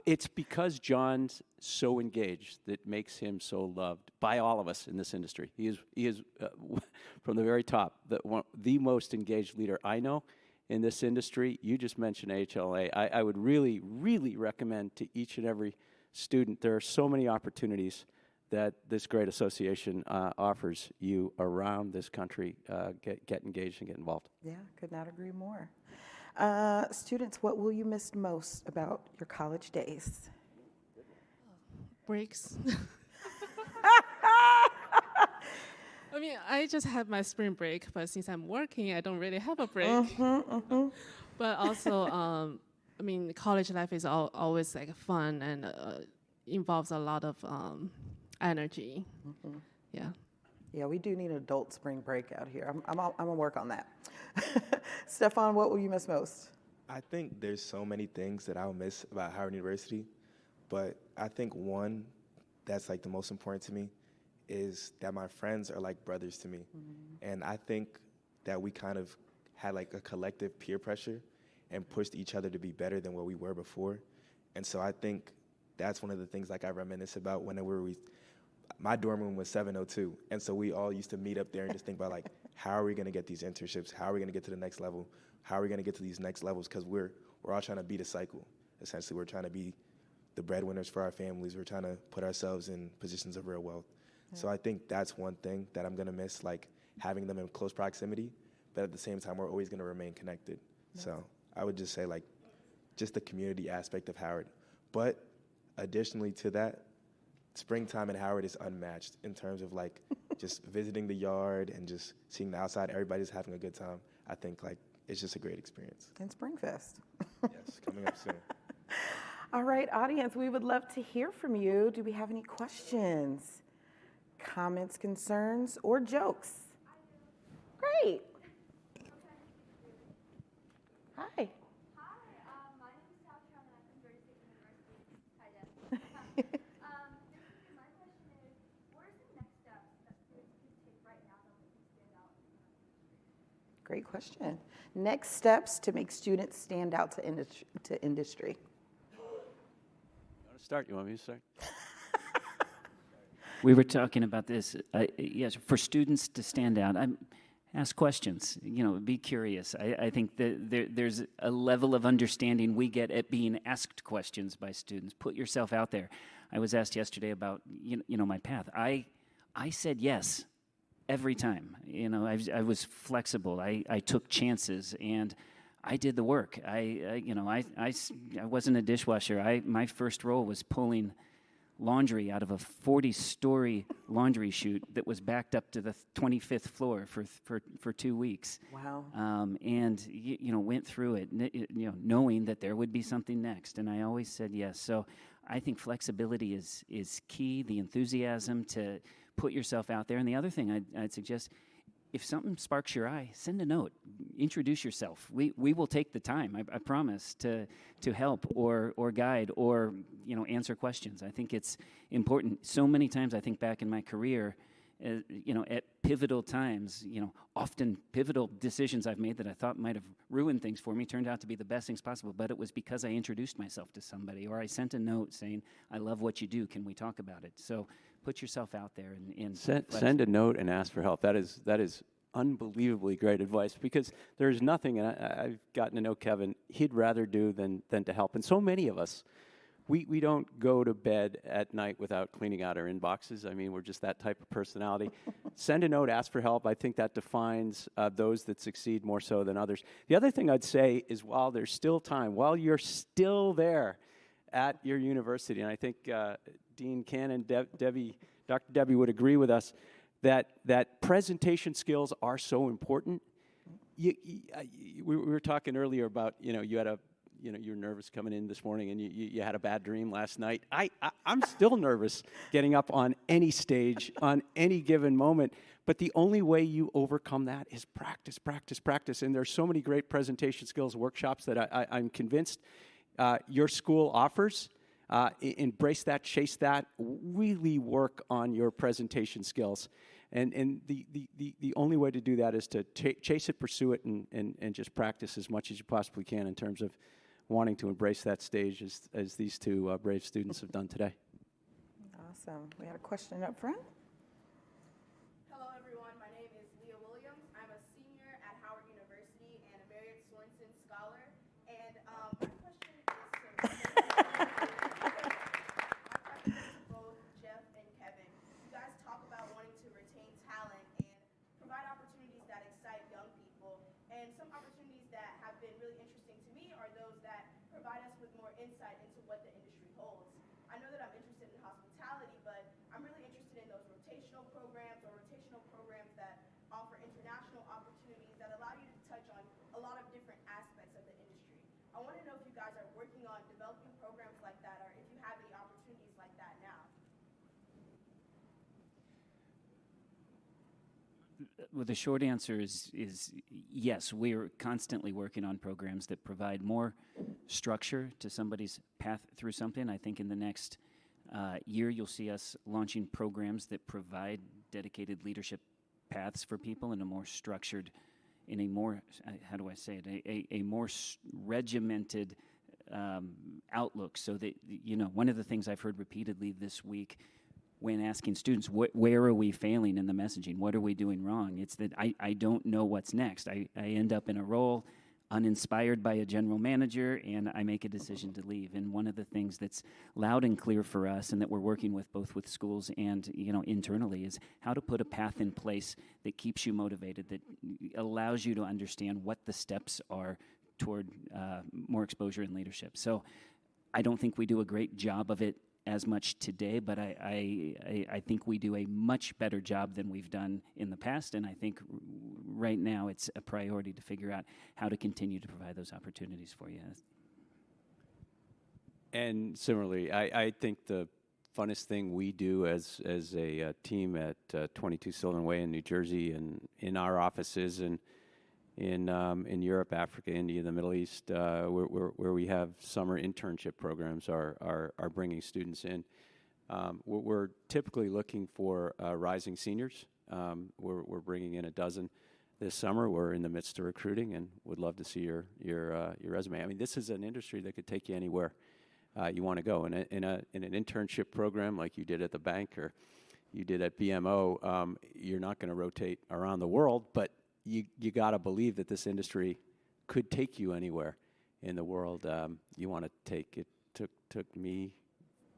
It's because John's so engaged that makes him so loved by all of us in this industry. He is from the very top, the most engaged leader I know in this industry. You just mentioned AHLA. I would really, really recommend to each and every student, there are so many opportunities that this great association offers you around this country. Get engaged and get involved. Yeah, could not agree more. Students, what will you miss most about your college days? Breaks. I mean, I just have my spring break, but since I'm working, I don't really have a break. But also, I mean, college life is always like fun and involves a lot of energy. Yeah. Yeah, we do need an adult spring break out here. I'm gonna work on that. Stefan, what will you miss most? I think there's so many things that I'll miss about Howard University, but I think one that's like the most important to me is that my friends are like brothers to me. And I think that we kind of had like a collective peer pressure and pushed each other to be better than what we were before. And so I think that's one of the things like I reminisce about whenever my dorm room was 702. And so we all used to meet up there and just think about like, how are we gonna get these internships? How are we gonna get to the next level? How are we gonna get to these next levels? Because we're all trying to beat a cycle. Essentially, we're trying to be the breadwinners for our families. We're trying to put ourselves in positions of real wealth. So I think that's one thing that I'm gonna miss, like having them in close proximity, but at the same time, we're always gonna remain connected. So I would just say like, just the community aspect of Howard. But additionally to that, springtime in Howard is unmatched in terms of like just visiting the yard and just seeing the outside, everybody's having a good time. I think like it's just a great experience. And Springfest. Yes, coming up soon. All right, audience, we would love to hear from you. Do we have any questions, comments, concerns, or jokes? Great. Hi. Hi, my name is Tasha and I'm from Georgia State University. Hi, Deb. My question is, what are some next steps that students can take right now that make them stand out? Great question. Next steps to make students stand out to industry. You want to start? You want me to start? We were talking about this. Yes, for students to stand out, ask questions. Be curious. I think that there's a level of understanding we get at being asked questions by students. Put yourself out there. I was asked yesterday about my path. I said yes every time. I was flexible. I took chances and I did the work. I wasn't a dishwasher. My first role was pulling laundry out of a 40-story laundry chute that was backed up to the 25th floor for 2 weeks. Wow. And went through it, knowing that there would be something next. And I always said yes. So I think flexibility is key. The enthusiasm to put yourself out there. And the other thing I'd suggest, if something sparks your eye, send a note. Introduce yourself. We will take the time, I promise, to help or guide or answer questions. I think it's important. So many times I think back in my career, at pivotal times, often pivotal decisions I've made that I thought might have ruined things for me turned out to be the best things possible, but it was because I introduced myself to somebody or I sent a note saying, I love what you do, can we talk about it? So put yourself out there and Send a note and ask for help. That is unbelievably great advice because there's nothing, and I've gotten to know Kevin, he'd rather do than to help. And so many of us, we don't go to bed at night without cleaning out our inboxes. I mean, we're just that type of personality. Send a note, ask for help. I think that defines those that succeed more so than others. The other thing I'd say is while there's still time, while you're still there at your university, and I think Dean Cannon, Dr. Debbie would agree with us, that presentation skills are so important. We were talking earlier about, you had you were nervous coming in this morning and you had a bad dream last night. I'm still nervous getting up on any stage, on any given moment, but the only way you overcome that is practice, practice, practice. And there's so many great presentation skills workshops that I'm convinced your school offers. Embrace that, chase that, really work on your presentation skills. And the only way to do that is to chase it, pursue it, and just practice as much as you possibly can in terms of wanting to embrace that stage as these two brave students have done today. Awesome. We had a question up front. Hello, everyone. My name is Leah Williams. I'm a senior at Howard University and a Marriott Sorensen Scholar. And my question is to both Jeff and Kevin. You guys talk about wanting to retain talent and provide opportunities that excite young people. And some opportunities that have been really interesting to me are those that provide us with more insight into what the industry holds. I know that I'm interested in hospitality, but I'm really interested in those rotational programs that offer international opportunities that allow you to touch on a lot of different aspects of the industry. I want to know if you guys are working on developing programs like that or if you have any opportunities like that now. Well, the short answer is yes. We're constantly working on programs that provide more structure to somebody's path through something. I think in the next year, you'll see us launching programs that provide dedicated leadership paths for people in a more structured, in a more, how do I say it, a more regimented outlook, so that, you know, one of the things I've heard repeatedly this week when asking students, where are we failing in the messaging? What are we doing wrong? It's that I don't know what's next. I end up in a role uninspired by a general manager, and I make a decision to leave. And one of the things that's loud and clear for us, and that we're working with both with schools and, you know, internally, is how to put a path in place that keeps you motivated, that allows you to understand what the steps are toward more exposure and leadership. So I don't think we do a great job of it as much today, but I think we do a much better job than we've done in the past, and I think right now it's a priority to figure out how to continue to provide those opportunities for you. And similarly, I think the funnest thing we do as a team at 22 Sylvan Way in New Jersey, and in our offices and in Europe, Africa, India, the Middle East, where we have summer internship programs, are bringing students in. We're typically looking for rising seniors. We're bringing in a dozen this summer. We're in the midst of recruiting, and would love to see your resume. I mean, this is an industry that could take you anywhere you want to go. In an internship program like you did at the bank or you did at BMO, you're not going to rotate around the world, but you got to believe that this industry could take you anywhere in the world you want to take. It took me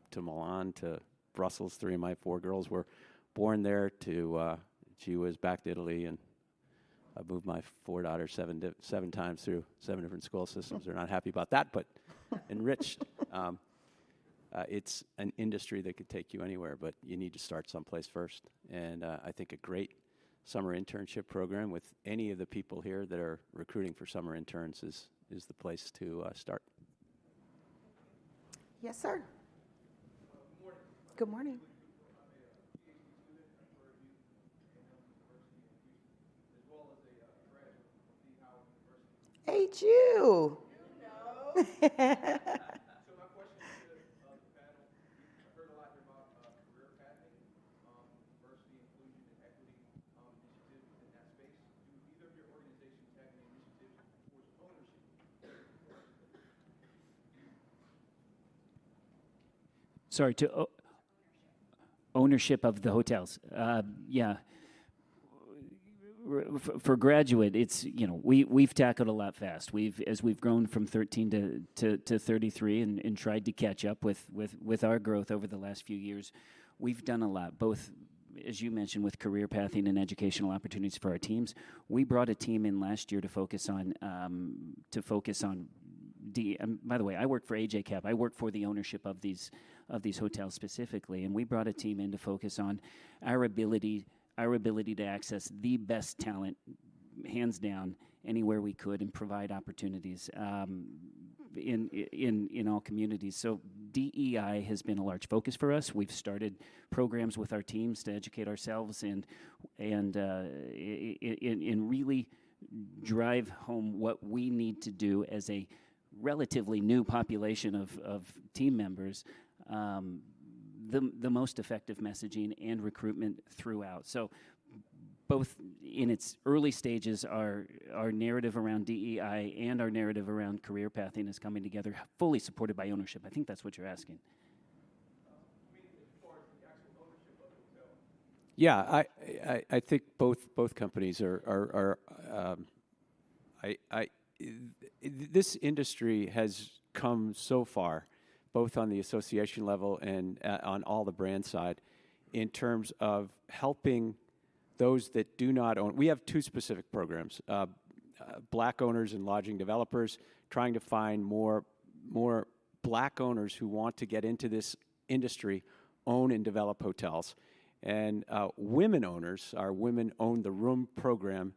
to Milan, to Brussels. 3 of my 4 girls were born there. To she was back to Italy, and I moved my 4 daughters 7 times through 7 different school systems. They're not happy about that, but enriched. It's an industry that could take you anywhere, but you need to start someplace first. And I think a great summer internship program with any of the people here that are recruiting for summer interns is the place to start. Yes, sir. Good morning. Hey, you. Sorry, to ownership of the hotels. Yeah. For graduate, it's, you know, we've tackled a lot fast. As we've grown from 13 to 33 and tried to catch up with our growth over the last few years, we've done a lot, both, as you mentioned, with career pathing and educational opportunities for our teams. We brought a team in last year to focus on by the way, I work for AJCAP. I work for the ownership of these hotels specifically, and we brought a team in to focus on our ability to access the best talent, hands down, anywhere we could, and provide opportunities in all communities. So DEI has been a large focus for us. We've started programs with our teams to educate ourselves and really drive home what we need to do as a relatively new population of team members, the most effective messaging and recruitment throughout. So both in its early stages, our narrative around DEI and our narrative around career pathing is coming together, fully supported by ownership. I think that's what you're asking. Yeah, I think both companies are this industry has come so far, both on the association level and on all the brand side, in terms of helping those that do not own. We have 2 specific programs, black owners and lodging developers, trying to find more black owners who want to get into this industry, own and develop hotels. And women owners, our Women Own the Room program,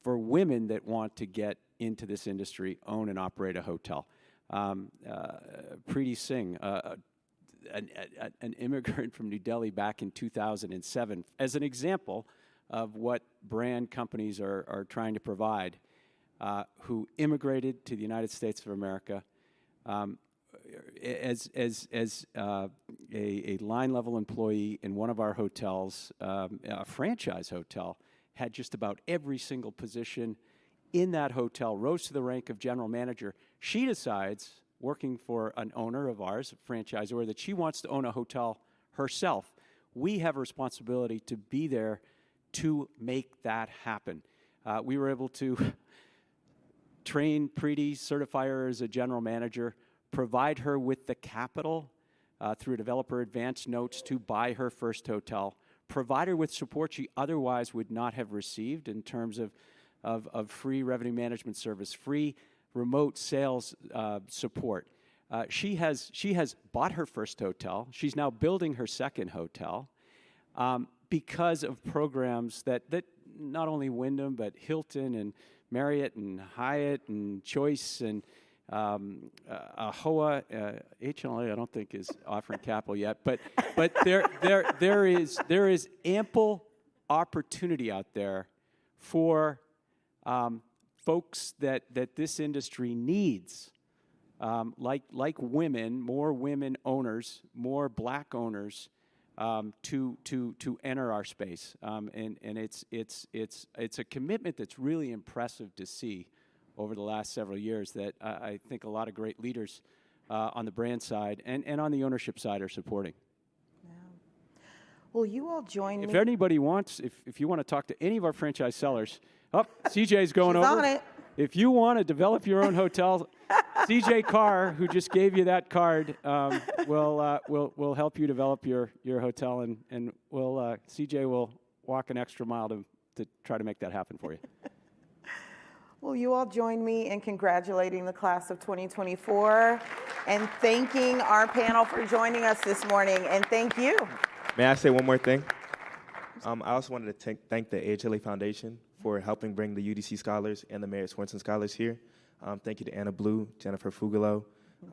for women that want to get into this industry, own and operate a hotel. Preeti Singh, an immigrant from New Delhi back in 2007, as an example of what brand companies are trying to provide, who immigrated to the United States of America, as a line-level employee in one of our hotels, a franchise hotel, had just about every single position in that hotel, rose to the rank of general manager. She decides, working for an owner of ours, a franchisor, that she wants to own a hotel herself. We have a responsibility to be there to make that happen. We were able to train Preeti, certify her as a general manager, provide her with the capital through developer advance notes to buy her first hotel, provide her with support she otherwise would not have received in terms of free revenue management service, free remote sales support. She has bought her first hotel. She's now building her second hotel because of programs that not only Wyndham, but Hilton and Marriott and Hyatt and Choice and HOA, HLA I don't think is offering capital yet, but there is ample opportunity out there for folks that this industry needs, like women, more women owners, more black owners, to enter our space, and it's a commitment that's really impressive to see over the last several years that I think a lot of great leaders on the brand side and on the ownership side are supporting. Yeah. Well, you all join me. If anybody wants, if you want to talk to any of our franchise sellers, CJ's going She's over. on it. If you want to develop your own hotel, CJ Carr, who just gave you that card, will help you develop your hotel, and CJ will walk an extra mile to try to make that happen for you. Will you all join me in congratulating the class of 2024 and thanking our panel for joining us this morning, and thank you. May I say one more thing? I also wanted to thank the AHLA Foundation for helping bring the UDC scholars and the Marriott Swenson scholars here. Thank you to Anna Blue, Jennifer Fugalo,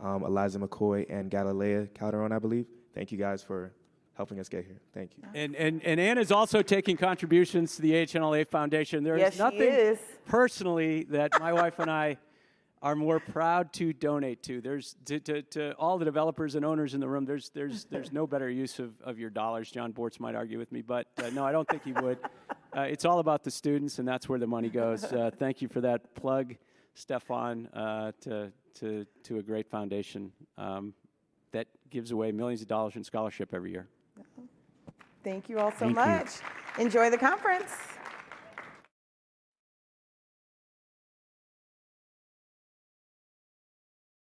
Eliza McCoy, and Galilea Calderon, I believe. Thank you guys for helping us get here. Thank you. And Anna's also taking contributions to the AHLA Foundation. There is nothing personally that my wife and I are more proud to donate to. There's to all the developers and owners in the room. There's no better use of your dollars. John Bortz might argue with me, but no, I don't think he would. It's all about the students, and that's where the money goes. Thank you for that plug, Stefan, to a great foundation that gives away millions of dollars in scholarship every year. Thank you all so much. Enjoy the conference.